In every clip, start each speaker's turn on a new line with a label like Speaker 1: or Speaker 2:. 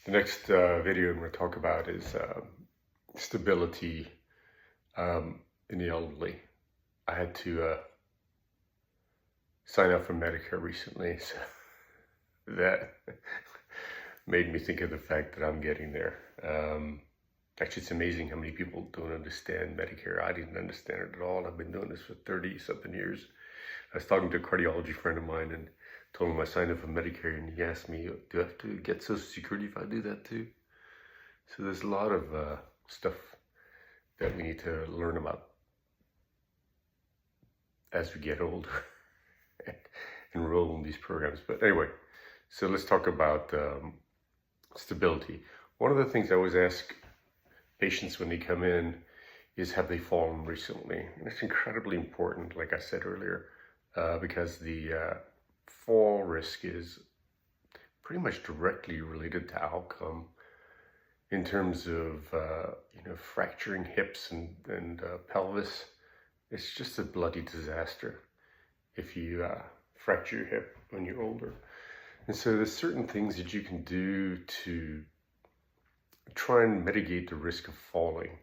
Speaker 1: The next video I'm going to talk about is stability in the elderly. I had to sign up for Medicare recently, so that made me think of the fact that I'm getting there. Actually, it's amazing how many people don't understand Medicare. I didn't understand it at all. I've been doing this for 30-something years. I was talking to a cardiology friend of mine and told him I signed up for Medicare, and he asked me, do I have to get Social Security if I do that too? So there's a lot of stuff that we need to learn about as we get older and enroll in these programs. But anyway, so let's talk about stability. One of the things I always ask patients when they come in is, have they fallen recently? And it's incredibly important, like I said earlier, because the fall risk is pretty much directly related to outcome in terms of fracturing hips and pelvis. It's just a bloody disaster if you fracture your hip when you're older. And so there's certain things that you can do to try and mitigate the risk of falling.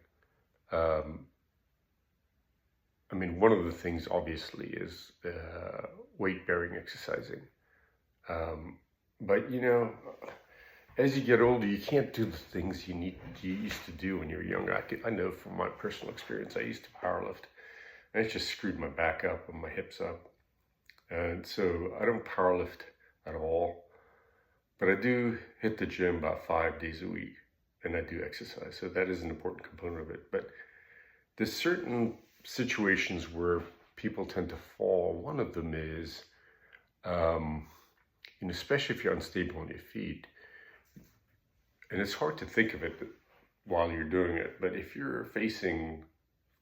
Speaker 1: One of the things obviously is weight-bearing exercising. But as you get older, you can't do the things you used to do when you were younger. I know from my personal experience, I used to powerlift, and it just screwed my back up and my hips up. And so I don't powerlift at all, but I do hit the gym about 5 days a week, and I do exercise. So that is an important component of it. But there's certain situations where people tend to fall. One of them is, especially if you're unstable on your feet, and it's hard to think of it while you're doing it, but if you're facing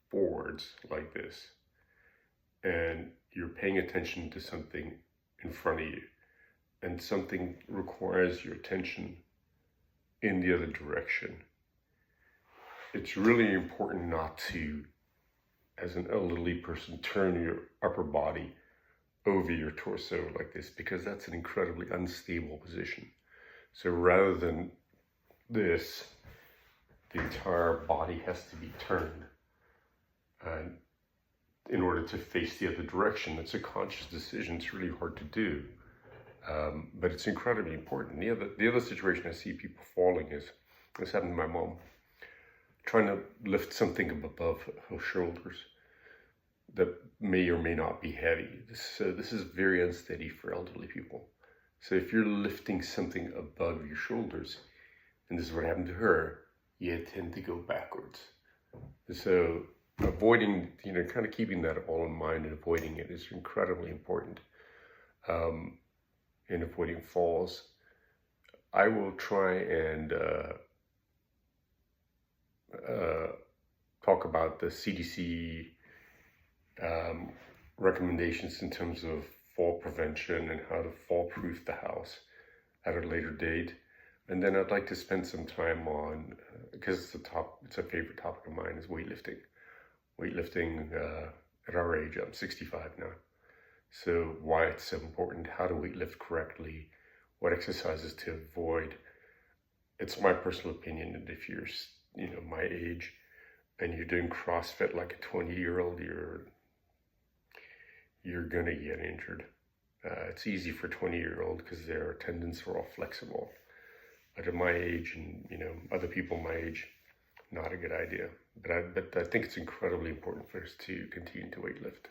Speaker 1: forwards like this and you're paying attention to something in front of you and something requires your attention in the other direction, it's really important not to, as an elderly person, turn your upper body over your torso like this, because that's an incredibly unstable position. So rather than this, the entire body has to be turned in order to face the other direction. It's a conscious decision. It's really hard to do, but it's incredibly important. The other situation I see people falling is, this happened to my mom, trying to lift something above her shoulders that may or may not be heavy. So this is very unsteady for elderly people. So if you're lifting something above your shoulders, and this is what happened to her, you tend to go backwards. So avoiding, kind of keeping that all in mind and avoiding it is incredibly important in avoiding falls. I will try and talk about the CDC recommendations in terms of fall prevention and how to fall-proof the house at a later date. And then I'd like to spend some time on, because it's a favorite topic of mine, is weightlifting. Weightlifting at our age, I'm 65 now. So why it's so important, how to weightlift correctly, what exercises to avoid. It's my personal opinion that if you're, my age and you're doing CrossFit like a 20-year-old, you're gonna get injured. It's easy for a 20-year-old because their tendons are all flexible. But at my age and other people my age, not a good idea. But I think it's incredibly important for us to continue to weightlift.